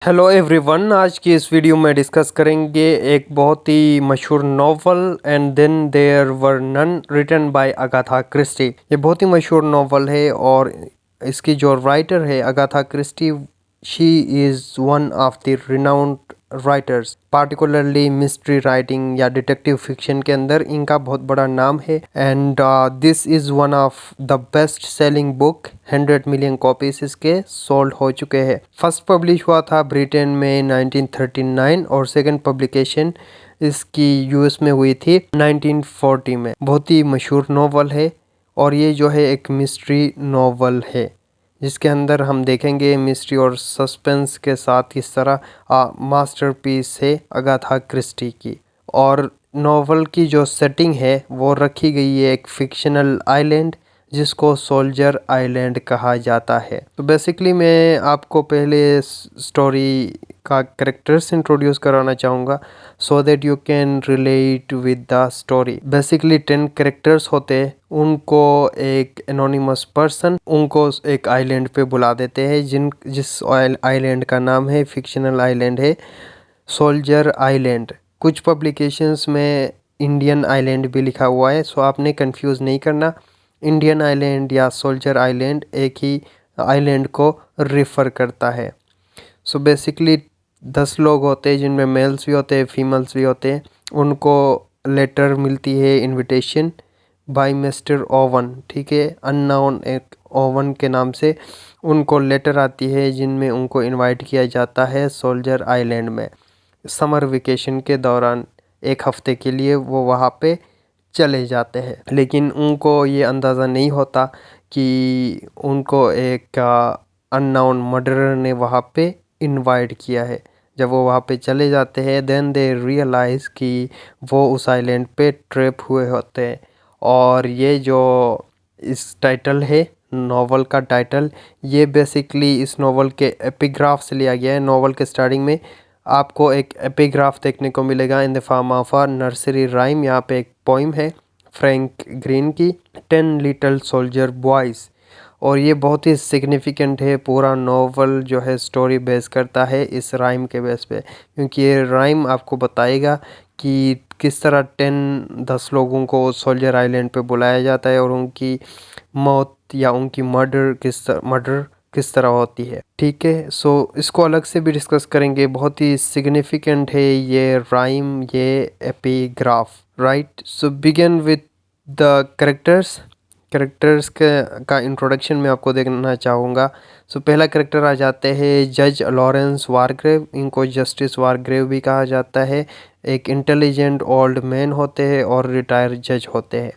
Hello everyone, आज की इस वीडियो में डिस्कस करेंगे एक बहुत ही मशहूर novel and then there were none written by Agatha Christie. ये बहुत ही मशहूर नॉवल है और इसकी जो राइटर है Agatha Christie, she is one of the renowned writers, particularly mystery writing या डिटेक्टिव फिक्शन के अंदर इनका बहुत बड़ा नाम है। And this is one of the best selling book, 100 million copies इसके सोल्ड हो चुके हैं। फर्स्ट पब्लिश हुआ था ब्रिटेन में 1939 और सेकंड पब्लिकेशन इसकी यूएस में हुई थी 1940 में। बहुत ही मशहूर नॉवल है और ये जो है एक मिस्ट्री नॉवल है जिसके अंदर हम देखेंगे मिस्ट्री और सस्पेंस के साथ किस तरह मास्टरपीस है अगाथा क्रिस्टी की। और नॉवल की जो सेटिंग है वो रखी गई है एक फिक्शनल आइलैंड जिसको सोल्जर आइलैंड कहा जाता है। तो बेसिकली मैं आपको पहले स्टोरी का कैरेक्टर्स इंट्रोड्यूस कराना चाहूँगा so that you can relate with the story. Basically 10 characters होते हैं, उनको एक एनोनिमस पर्सन उनको एक आइलैंड पे बुला देते हैं जिस आइलैंड का नाम है, फिक्शनल आइलैंड है सोल्जर आइलैंड। कुछ पब्लिकेशंस में इंडियन आइलैंड भी लिखा हुआ है, सो आपने कंफ्यूज नहीं करना। इंडियन आइलैंड या सोल्जर आइलैंड एक ही आइलैंड को रेफ़र करता है। सो बेसिकली 10 लोग होते हैं जिनमें मेल्स भी होते हैं, फीमेल्स भी होते हैं। उनको लेटर मिलती है, इनविटेशन बाय मिस्टर ओवन, ठीक है, अननोन एक ओवन के नाम से उनको लेटर आती है जिनमें उनको इनवाइट किया जाता है सोल्जर आइलैंड में। समर वेकेशन के दौरान एक हफ्ते के लिए वो वहाँ पे चले जाते हैं, लेकिन उनको ये अंदाज़ा नहीं होता कि उनको एक अननोन मर्डरर ने वहाँ पे इनवाइट किया है। जब वो वहाँ पे चले जाते हैं देन दे रियलाइज़ कि वो उस आइलैंड पे ट्रैप हुए होते हैं। और ये जो इस टाइटल है नॉवल का टाइटल, ये बेसिकली इस नॉवल के एपिग्राफ से लिया गया है। नॉवल के स्टार्टिंग में आपको एक एपिग्राफ देखने को मिलेगा in the form of a nursery rhyme. यहाँ पे एक पोइम है फ्रैंक ग्रीन की, 10 लिटिल सोल्जर बॉयज़। और ये बहुत ही सिग्निफिकेंट है, पूरा नॉवल जो है स्टोरी बेस करता है इस राइम के बेस पे, क्योंकि ये राइम आपको बताएगा कि किस तरह 10 लोगों को सोल्जर आइलैंड पे बुलाया जाता है और उनकी मौत या उनकी मर्डर किस तरह होती है। ठीक है, सो इसको अलग से भी डिस्कस करेंगे। बहुत ही सिग्निफिकेंट है ये राइम, ये epigraph, right. So begin with the characters का इंट्रोडक्शन मैं आपको देखना चाहूँगा। सो पहला कैरेक्टर आ जाते हैं जज लॉरेंस वारग्रेव। इनको जस्टिस वारग्रेव भी कहा जाता है। एक इंटेलिजेंट ओल्ड मैन होते हैं और रिटायर्ड जज होते हैं।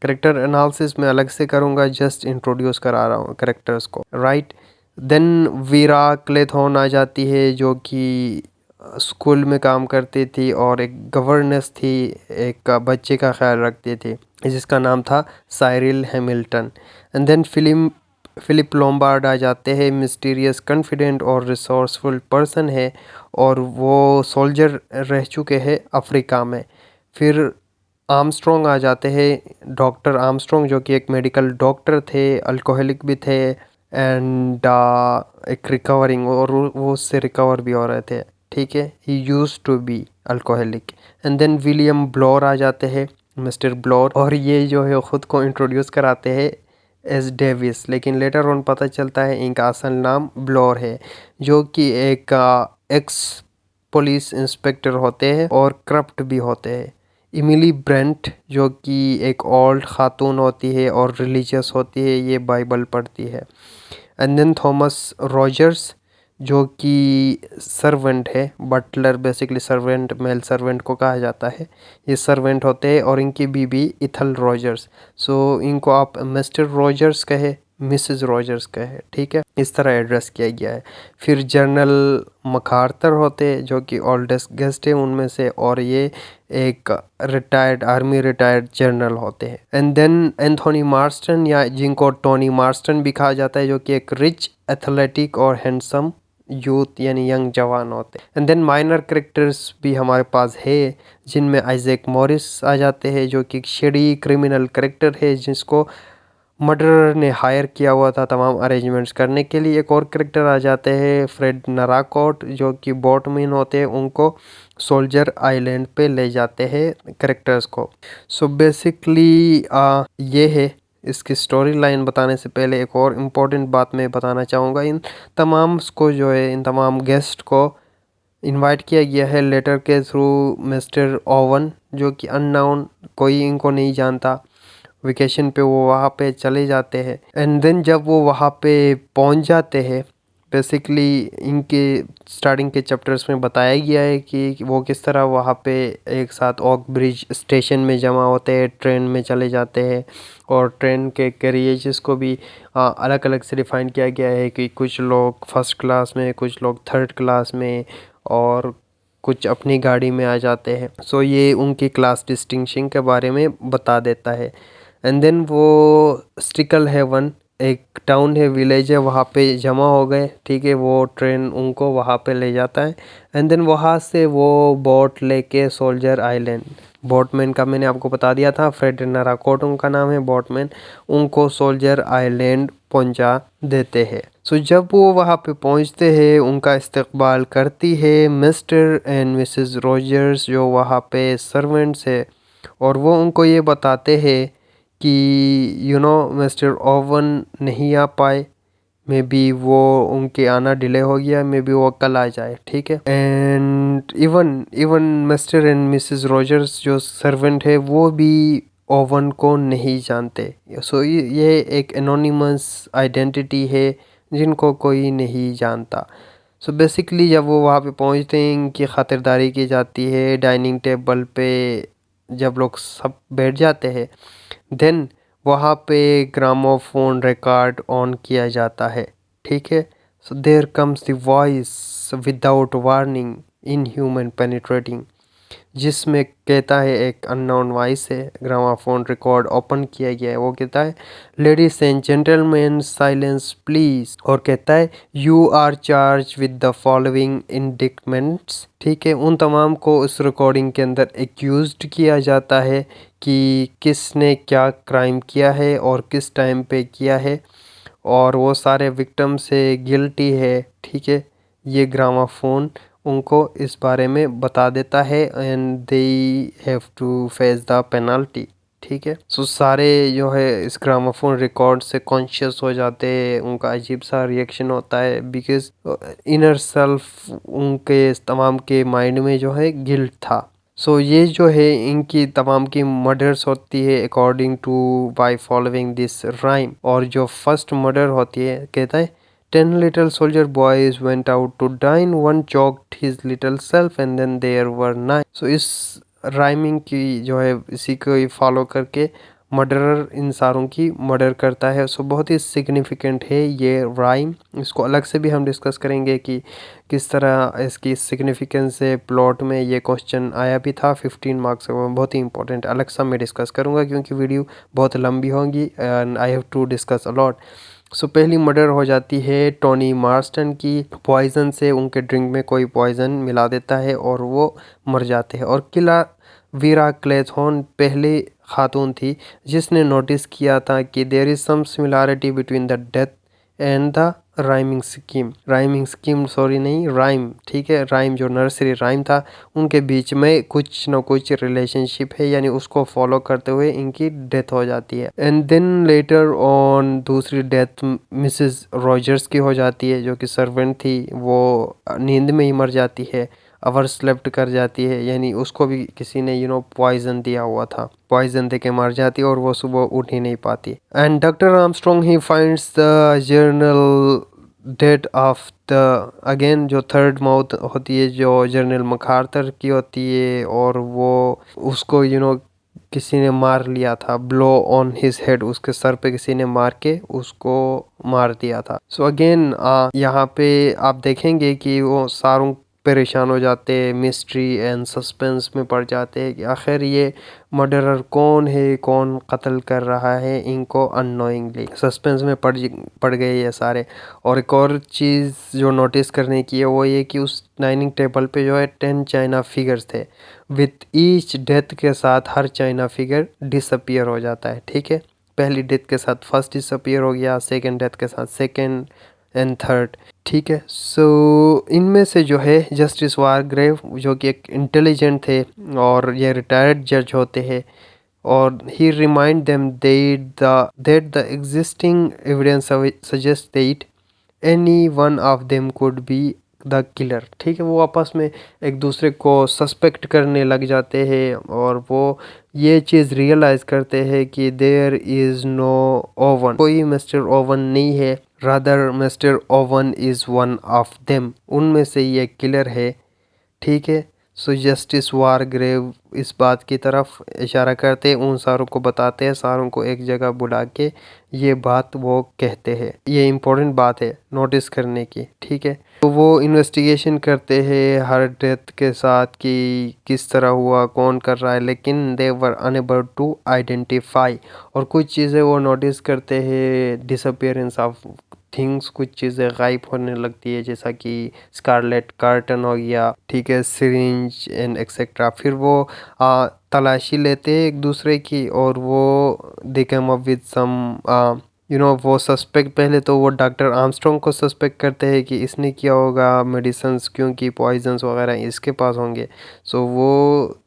कैरेक्टर एनालिसिस में अलग से करूँगा, जस्ट इंट्रोड्यूस करा रहा हूँ कैरेक्टर्स को, राइट। देन वीरा क्लेथॉन आ जाती है जो कि स्कूल में काम करती थी और एक गवर्नेंस थी, एक बच्चे का ख्याल रखती थी जिसका नाम था Cyril Hamilton. And then Philip Lombard आ जाते हैं, मिस्टीरियस कॉन्फिडेंट और रिसोर्सफुल पर्सन है और वो सोल्जर रह चुके हैं अफ्रीका में। फिर आर्मस्ट्रॉन्ग आ जाते हैं, डॉक्टर आर्मस्ट्रॉन्ग जो कि एक मेडिकल डॉक्टर थे, अल्कोहलिक भी थे एंड एक रिकवरिंग, और वो उससे रिकवर भी हो रहे थे, ठीक है, he used to be alcoholic. And then William Blore आ जाते हैं, मिस्टर ब्लोर, और ये जो है ख़ुद को इंट्रोड्यूस कराते हैं एस डेविस, लेकिन लेटर ऑन पता चलता है इनका असल नाम ब्लोर है, जो कि एक एक्स पुलिस इंस्पेक्टर होते हैं और करप्ट भी होते हैं। इमिली ब्रेंट जो कि एक ओल्ड खातून होती है और रिलीजियस होती है, ये बाइबल पढ़ती है। एंड देन थॉमस रॉजर्स जो कि सर्वेंट है, butler, basically servant, male servant को कहा जाता है, ये सर्वेंट होते हैं। और इनकी बीबी इथल रॉजर्स, सो इनको आप मिस्टर रॉजर्स कहे, मिसेस रॉजर्स कहे, ठीक है, इस तरह एड्रेस किया गया है। फिर जनरल मकार्थर होते हैं जो कि ओल्डेस्ट गेस्ट है उनमें से, और ये एक रिटायर्ड आर्मी रिटायर्ड जनरल होते हैं। एंड देन एंथोनी मार्स्टन, या जिनको टोनी मार्स्टन भी कहा जाता है, जो कि एक रिच, एथलेटिक और हैंडसम यूथ यानी यंग जवान होते हैं। एंड देन माइनर कैरेक्टर्स भी हमारे पास है जिनमें आइजैक मॉरिस आ जाते हैं जो कि शेडी क्रिमिनल कैरेक्टर है जिसको मर्डरर ने हायर किया हुआ था तमाम अरेंजमेंट्स करने के लिए। एक और कैरेक्टर आ जाते हैं फ्रेड नराकोट, जो कि बोटमैन होते हैं, उनको सोल्जर आइलैंड पे ले जाते हैं कैरेक्टर्स को। सो बेसिकली ये है। इसकी स्टोरी लाइन बताने से पहले एक और इम्पोर्टेंट बात मैं बताना चाहूँगा। इन तमाम को जो है, इन तमाम गेस्ट को इनवाइट किया गया है लेटर के थ्रू मिस्टर ओवन, जो कि अननाउन, कोई इनको नहीं जानता। वेकेशन पे वो वहाँ पे चले जाते हैं एंड देन जब वो वहाँ पे पहुँच जाते हैं, बेसिकली इनके स्टार्टिंग के चैप्टर्स में बताया गया है कि वो किस तरह वहाँ पे एक साथ ओक ब्रिज स्टेशन में जमा होते हैं, ट्रेन में चले जाते हैं। और ट्रेन के कैरियर्स को भी अलग अलग से डिफ़ाइन किया गया है कि कुछ लोग फर्स्ट क्लास में, कुछ लोग थर्ड क्लास में, और कुछ अपनी गाड़ी में आ जाते हैं। सो ये उनकी क्लास डिस्टिंक्शन के बारे में बता देता है। एंड देन वो स्टिकल हेवन, एक टाउन है, विलेज है, वहाँ पे जमा हो गए। ठीक है, वो ट्रेन उनको वहाँ पे ले जाता है एंड देन वहाँ से वो बोट लेके सोल्जर आइलैंड, बोटमैन का मैंने आपको बता दिया था, फ्रेड नराकोट उनका नाम है, बोटमैन, उनको सोल्जर आइलैंड पहुंचा देते हैं। सो जब वो वहाँ पे पहुंचते हैं, उनका इस्तकबाल करती है मिस्टर एंड मिसेस रॉजर्स, जो वहाँ पे सर्वेंट्स है। और वो उनको ये बताते हैं कि मिस्टर ओवन नहीं आ पाए, मे बी वो उनके आना डिले हो गया, मे बी वो कल आ जाए। ठीक है, and even even mister and Mrs Rogers जो सर्वेंट है, वो भी ओवन को नहीं जानते। सो ये एक एनोनिमस आइडेंटिटी है जिनको कोई नहीं जानता। सो बेसिकली जब वो वहाँ पे पहुँचते हैं, इनकी ख़ातिरदारी की जाती है। डाइनिंग टेबल पे जब लोग सब बैठ जाते हैं, देन वहाँ पे ग्रामोफोन रिकॉर्ड ऑन किया जाता है। ठीक है, so there comes the voice without warning, inhuman penetrating, जिसमें कहता है, एक अननोन वॉइस है, ग्रामाफोन रिकॉर्ड ओपन किया गया है, वो कहता है ladies and gentleman silence please, और कहता है you are charge with the following indictments. ठीक है, उन तमाम को इस रिकॉर्डिंग के अंदर एक्यूज्ड किया जाता है कि किसने क्या क्राइम किया है और किस टाइम पे किया है, और वो सारे विक्टिम से गिल्टी है। ठीक है, ये ग्रामाफोन उनको इस बारे में बता देता है and they have to face the penalty. ठीक है, सो सारे जो है इस ग्रामाफोन रिकॉर्ड से कॉन्शियस हो जाते हैं। उनका अजीब सा रिएक्शन होता है बिकॉज इनर सेल्फ उनके तमाम के माइंड में जो है गिल्ट था। सो ये जो है इनकी तमाम की मर्डर्स होती है according to by following this rhyme. और जो फर्स्ट मर्डर होती है, कहता है 10 little soldier boys went out to dine, one choked his little self and then there were 9। सो इस राइमिंग की जो है इसी को फॉलो करके मर्डरर इन सारों की मर्डर करता है। सो बहुत ही सिग्निफिकेंट है ये राइम। इसको अलग से भी हम डिस्कस करेंगे कि किस तरह इसकी सिग्निफिकेंस है। प्लॉट में ये क्वेश्चन आया भी था 15 मार्क्स का, बहुत ही इंपॉर्टेंट, अलग से मैं डिस्कस करूँगा क्योंकि वीडियो बहुत लंबी होगी and I have to discuss a lot. So पहली मर्डर हो जाती है टोनी मार्स्टन की, पॉइजन से, उनके ड्रिंक में कोई पॉइजन मिला देता है और वो मर जाते हैं। और किला वीरा क्लेथॉन पहले खातून थी जिसने नोटिस किया था कि there is some similarity between the death and the rhyming scheme sorry नहीं राइम। ठीक है, राइम जो नर्सरी राइम था, उनके बीच में कुछ ना कुछ रिलेशनशिप है, यानी उसको फॉलो करते हुए इनकी डेथ हो जाती है। एंड देन लेटर ऑन दूसरी डेथ मिसेस रॉजर्स की हो जाती है, जो कि सर्वेंट थी, वो नींद में ही मर जाती है, अवर स्लेप्ट कर जाती है, यानी उसको भी किसी ने पॉइजन दिया हुआ था, पॉइजन दे के मर जाती है और वो सुबह उठ ही नहीं पाती। एंड डॉक्टर आर्मस्ट्रॉन्ग ही finds the journal date of the, again जो थर्ड माउथ होती है जो जर्नल मखारतर की होती है, और वो उसको किसी ने मार लिया था, ब्लो ऑन हिज हेड, उसके सर पे किसी ने मार के उसको मार दिया था। सो अगेन यहाँ पे आप देखेंगे कि वो सारों परेशान हो जाते हैं, मिस्ट्री एंड सस्पेंस में पड़ जाते हैं कि आखिर ये मर्डरर कौन है, कौन कत्ल कर रहा है इनको, अननोइंगली सस्पेंस में पड़ गए ये सारे। और एक और चीज़ जो नोटिस करने की है वो ये कि उस डाइनिंग टेबल पे जो है 10 चाइना फिगर्स थे, विथ ईच डेथ के साथ हर चाइना फिगर डिसअपियर हो जाता है। ठीक है, पहली डेथ के साथ फर्स्ट डिसअपियर हो गया, सेकंड डेथ के साथ सेकंड एंड थर्ड। ठीक है, सो इनमें से जो है जस्टिस वारग्रेव जो कि एक इंटेलिजेंट थे और ये रिटायर्ड जज होते हैं, और he remind them that the existing evidence suggest that any one of them could be the killer. ठीक है, वो आपस में एक दूसरे को सस्पेक्ट करने लग जाते हैं और वो ये चीज़ रियलाइज़ करते हैं कि देयर इज़ नो ओवन, कोई मिस्टर ओवन नहीं है, rather mister oven is one of them, उनमें से ये किलर है। ठीक है, सो जस्टिस वारग्रेव इस बात की तरफ इशारा करते, उन सारों को बताते हैं, सारों को एक जगह बुला के ये बात वो कहते हैं। ये इम्पोर्टेंट बात है नोटिस करने की। ठीक है, तो वो इन्वेस्टिगेशन करते हैं हर डेथ के साथ कि किस तरह हुआ, कौन कर रहा है, लेकिन दे वर अनेबल टू आइडेंटिफाई। और कुछ चीज़ें वो नोटिस करते हैं, डिसअपियरेंस ऑफ थिंग्स, कुछ चीज़ें गायब होने लगती है, जैसा कि स्कारलेट कार्टन हो गया, ठीक है, सिरिंज एंड एक्सेट्रा। फिर वो तलाशी लेते हैं एक दूसरे की और वो दे कम अप विद सम वो सस्पेक्ट, पहले तो वो डॉक्टर आर्मस्ट्रॉन्ग को सस्पेक्ट करते हैं कि इसने किया होगा मेडिसिन्स, क्योंकि पॉइजन्स वगैरह इसके पास होंगे। सो वो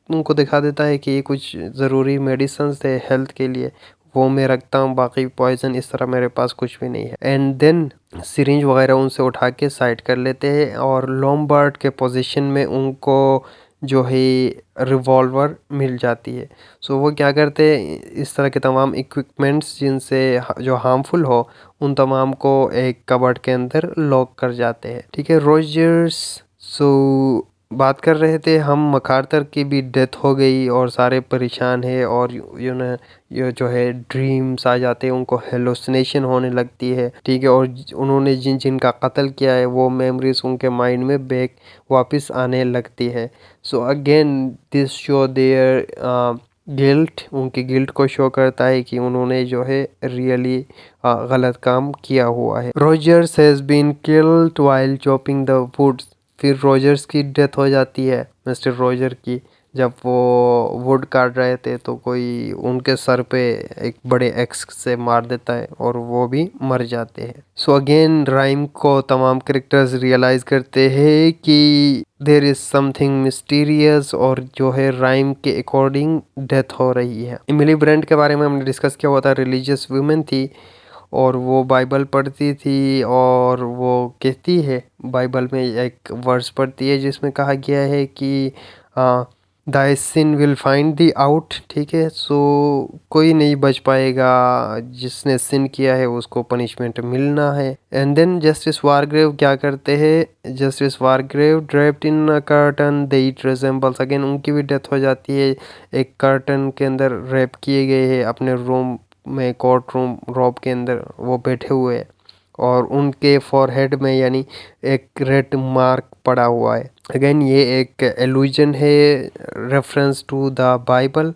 उनको दिखा देता है कि ये कुछ ज़रूरी मेडिसिन्स थे हेल्थ के लिए, वो मैं रखता हूँ, बाकी पॉइजन इस तरह मेरे पास कुछ भी नहीं है। एंड देन सिरिंज वगैरह उनसे उठा के साइड कर लेते हैं और लोम्बार्ड के पोजीशन में उनको जो है रिवॉल्वर मिल जाती है। सो वो क्या करते हैं, इस तरह के तमाम इक्विपमेंट्स जिनसे जो हार्मफुल हो उन तमाम को एक कबर्ड के अंदर लॉक कर जाते हैं। ठीक है, रोजर्स, सो बात कर रहे थे हम, मकार्थर की भी डेथ हो गई और सारे परेशान हैं और ये जो है ड्रीम्स आ जाते हैं, उनको हेलुसिनेशन होने लगती है। ठीक है, और उन्होंने जिनका कत्ल किया है वो मेमोरीज उनके माइंड में बैक वापस आने लगती है। So again this show their guilt, उनकी गिल्ट को शो करता है कि उन्होंने जो है रियली गलत काम किया हुआ है। Rogers has been killed while chopping the woods. फिर रॉजर्स की डेथ हो जाती है, मिस्टर रॉजर की, जब वो वुड काट रहे थे तो कोई उनके सर पे एक बड़े एक्स से मार देता है और वो भी मर जाते हैं। सो अगेन राइम को तमाम कैरेक्टर्स रियलाइज़ करते हैं कि देयर इज़ समथिंग मिस्टीरियस, और जो है राइम के अकॉर्डिंग डेथ हो रही है। इमिली ब्रेंट के बारे में हमने डिस्कस किया हुआ था, रिलीजियस वुमेन थी और वो बाइबल पढ़ती थी और वो कहती है, बाइबल में एक वर्स पढ़ती है जिसमें कहा गया है कि दाई सिन विल फाइंड दी आउट। ठीक है, सो कोई नहीं बच पाएगा, जिसने सिन किया है उसको पनिशमेंट मिलना है। एंड देन जस्टिस वारग्रेव क्या करते हैं, justice Wargrave draped in a curtain they it resembles, again उनकी भी डेथ हो जाती है, एक कर्टन के अंदर रैप किए गए हैं अपने रूम में, कोर्ट रूम रॉब के अंदर वो बैठे हुए हैं और उनके फॉरहेड में यानी एक रेड मार्क पड़ा हुआ है। अगेन ये एक एलुजन है, रेफरेंस टू द बाइबल,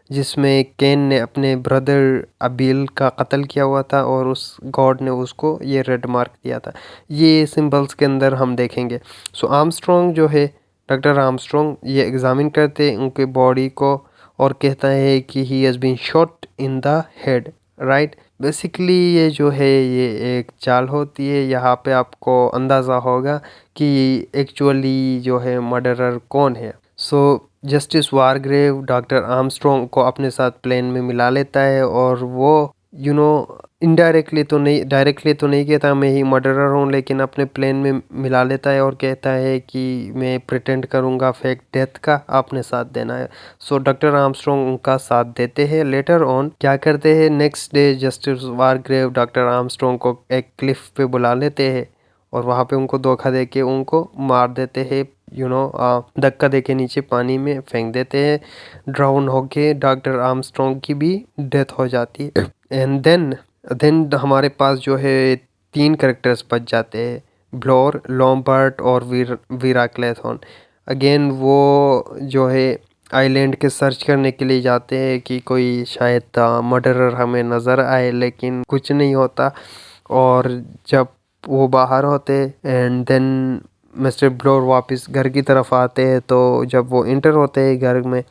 जिसमें कैन ने अपने ब्रदर अबील का कत्ल किया हुआ था और उस गॉड ने उसको ये रेड मार्क दिया था। ये सिंबल्स के अंदर हम देखेंगे। सो आर्मस्ट्रॉन्ग जो है, डॉक्टर आर्मस्ट्रॉन्ग ये एग्ज़ामिन करते हैं उनके बॉडी को और कहता है कि he has been shot in the head, right. Basically ये जो है ये एक चाल होती है, यहाँ पे आपको अंदाज़ा होगा कि एक्चुअली जो है मर्डरर कौन है। सो जस्टिस वारग्रेव डॉक्टर आर्मस्ट्रॉन्ग को अपने साथ प्लेन में मिला लेता है और वो इनडायरेक्टली तो नहीं, डायरेक्टली तो नहीं कहता मैं ही मर्डरर हूँ, लेकिन अपने प्लेन में मिला लेता है और कहता है कि मैं प्रिटेंड करूँगा फेक डेथ का, आपने साथ देना है। सो डॉक्टर आर्मस्ट्रॉन्ग उनका साथ देते हैं। लेटर ऑन क्या करते हैं, next day justice Wargrave doctor Armstrong को एक क्लिफ पे बुला लेते हैं और वहाँ पे उनको धोखा दे के उनको मार देते हैं, धक्का दे के नीचे पानी में फेंक देते हैं। ड्राउन होके डॉक्टर आर्मस्ट्रॉन्ग की भी डेथ हो जाती है। एंड देन हमारे पास जो है 3 कैरेक्टर्स बच जाते हैं, ब्लोर, लॉम्बार्ड और वीरा क्लेथॉन। अगेन वो जो है आइलैंड के सर्च करने के लिए जाते हैं कि कोई शायद मर्डरर हमें नज़र आए, लेकिन कुछ नहीं होता। और जब वो बाहर होते एंड देन मिस्टर ब्लोर वापस घर की तरफ आते हैं, तो जब वो इंटर होते हैं घर में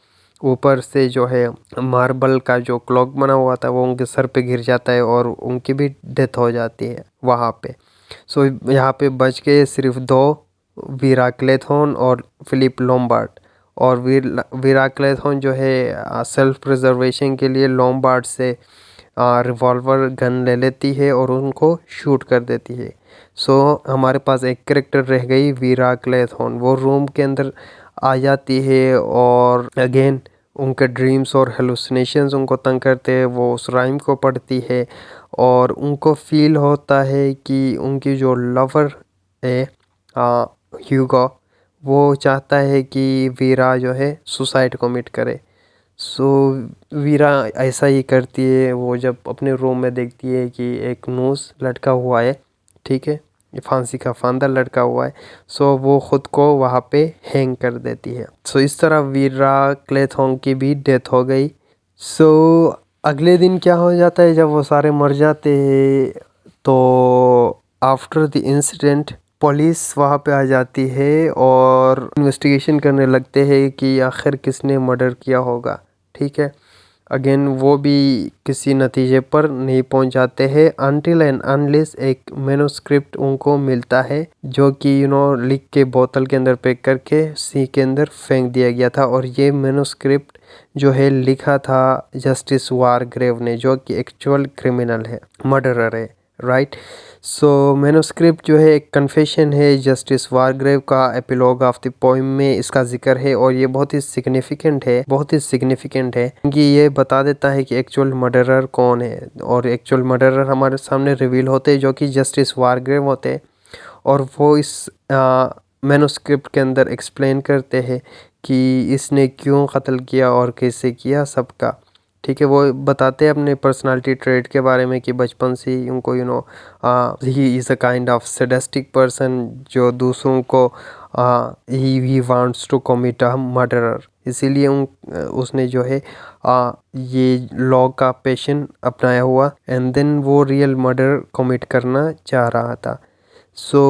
ऊपर से जो है मार्बल का जो क्लॉक बना हुआ था वो उनके सर पे गिर जाता है और उनकी भी डेथ हो जाती है वहाँ पे। सो यहाँ पे बच गए सिर्फ दो, वीरा क्लेथॉन और फिलिप लोम्बार्ड। और वीरा क्लेथॉन जो है सेल्फ प्रिजर्वेशन के लिए लोम्बार्ड से रिवॉल्वर गन ले लेती है और उनको शूट कर देती है। सो हमारे पास एक कैरेक्टर रह गई वीरा क्लेथॉन। वो रूम के अंदर आ जाती है और अगेन उनके ड्रीम्स और हेलुसिनेशंस उनको तंग करते हैं। वो उस राइम को पढ़ती है और उनको फील होता है कि उनकी जो लवर है ह्यूगो, वो चाहता है कि वीरा जो है सुसाइड कमिट करे। सो वीरा ऐसा ही करती है। वो जब अपने रूम में देखती है कि एक नूस लटका हुआ है, ठीक है, फांसी का फंदा लटका हुआ है, सो वो ख़ुद को वहाँ पे हैंग कर देती है। सो इस तरह वीरा क्लेथॉन की भी डेथ हो गई। सो अगले दिन क्या हो जाता है, जब वो सारे मर जाते हैं तो आफ्टर द इंसिडेंट पुलिस वहाँ पे आ जाती है और इन्वेस्टिगेशन करने लगते हैं कि आखिर किसने मर्डर किया होगा, ठीक है। अगेन वो भी किसी नतीजे पर नहीं पहुंच जाते हैं अनटिल एंड अनलेस एक मैन्युस्क्रिप्ट उनको मिलता है जो कि लिख के बोतल के अंदर पैक करके सी के अंदर फेंक दिया गया था। और ये मैन्युस्क्रिप्ट जो है लिखा था जस्टिस वारग्रेव ने, जो कि एक्चुअल क्रिमिनल है, मर्डरर है, राइट। सो मैन्युस्क्रिप्ट जो है एक कन्फेशन है जस्टिस वारग्रेव का। एपिलॉग ऑफ द पोइम में इसका जिक्र है और ये बहुत ही सिग्निफिकेंट है, बहुत ही सिग्निफिकेंट है, क्योंकि ये बता देता है कि एक्चुअल मर्डरर कौन है। और एक्चुअल मर्डरर हमारे सामने रिवील होते हैं जो कि जस्टिस वारग्रेव होते हैं। और वो इस मैन्युस्क्रिप्ट के अंदर एक्सप्लेन करते हैं कि इसने क्यों कत्ल किया और कैसे किया सबका, ठीक है। वो बताते हैं अपने पर्सनालिटी ट्रेट के बारे में कि बचपन से ही उनको he is a kind of sadistic person जो दूसरों को he wants to commit a murderer. इसीलिए उसने जो है ये लॉ का पैशन अपनाया हुआ एंड देन वो रियल मर्डर कमिट करना चाह रहा था। सो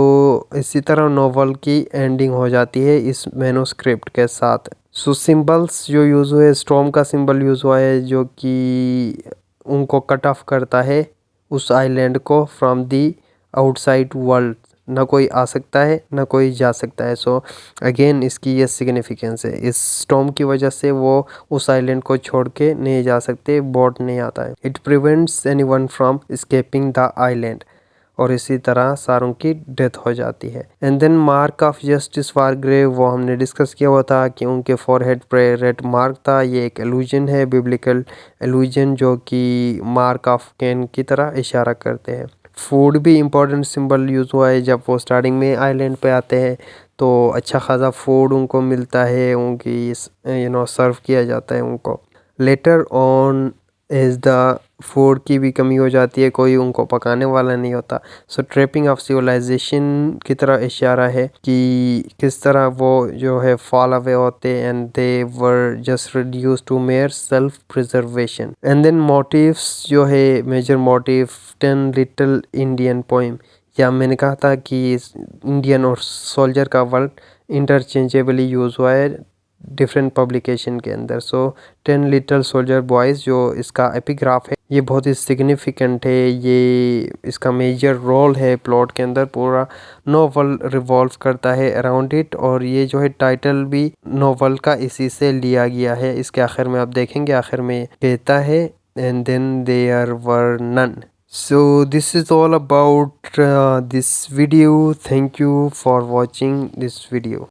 इसी तरह नोवेल की एंडिंग हो जाती है इस मैन्युस्क्रिप्ट के साथ। सो सिंबल्स जो यूज़ हुए, स्टॉर्म का सिंबल यूज़ हुआ है जो कि उनको कट ऑफ करता है उस आइलैंड को फ्रॉम दी आउटसाइड वर्ल्ड। ना कोई आ सकता है ना कोई जा सकता है। सो अगेन इसकी ये सिग्निफिकेंस है, इस स्टॉर्म की वजह से वो उस आइलैंड को छोड़ के नहीं जा सकते, बोट नहीं आता है। It prevents anyone from escaping the island. और इसी तरह सारों की डेथ हो जाती है। And then mark of justice Wargrave, वो हमने डिस्कस किया हुआ था कि उनके फॉरहेड पे रेड मार्क था। ये एक एलुजन है, बिब्लिकल एलुजन, जो कि मार्क ऑफ कैन की तरह इशारा करते हैं। फूड भी इम्पोर्टेंट सिंबल यूज़ हुआ है। जब वो स्टार्टिंग में आइलैंड पे आते हैं तो अच्छा खासा फूड उनको मिलता है, उनकी सर्व किया जाता है उनको। Later on as the food की भी कमी हो जाती है, कोई उनको पकाने वाला नहीं होता। सो ट्रैपिंग ऑफ सिविलाइजेशन की तरह इशारा है कि किस तरह वो जो है फॉल अवे होते and they were just reduce to mere self preservation. And then motives जो है, major motive 10 little Indian poem, या मैंने कहा था कि इंडियन और सोल्जर का वर्ड इंटरचेंजेबली यूज़ हुआ है डिफरेंट पब्लिकेशन के अंदर। सो 10 लिटिल सोल्जर बॉयज़ जो इसका एपिग्राफ है, ये बहुत ही सिग्निफिकेंट है। ये इसका मेजर रोल है प्लॉट के अंदर, पूरा नोवेल रिवॉल्व करता है अराउंड इट। और ये जो है टाइटल भी नोवेल का इसी से लिया गया है। इसके आखिर में आप देखेंगे, आखिर में कहता है and then there were none. So this is all about this video. Thank you for watching this video.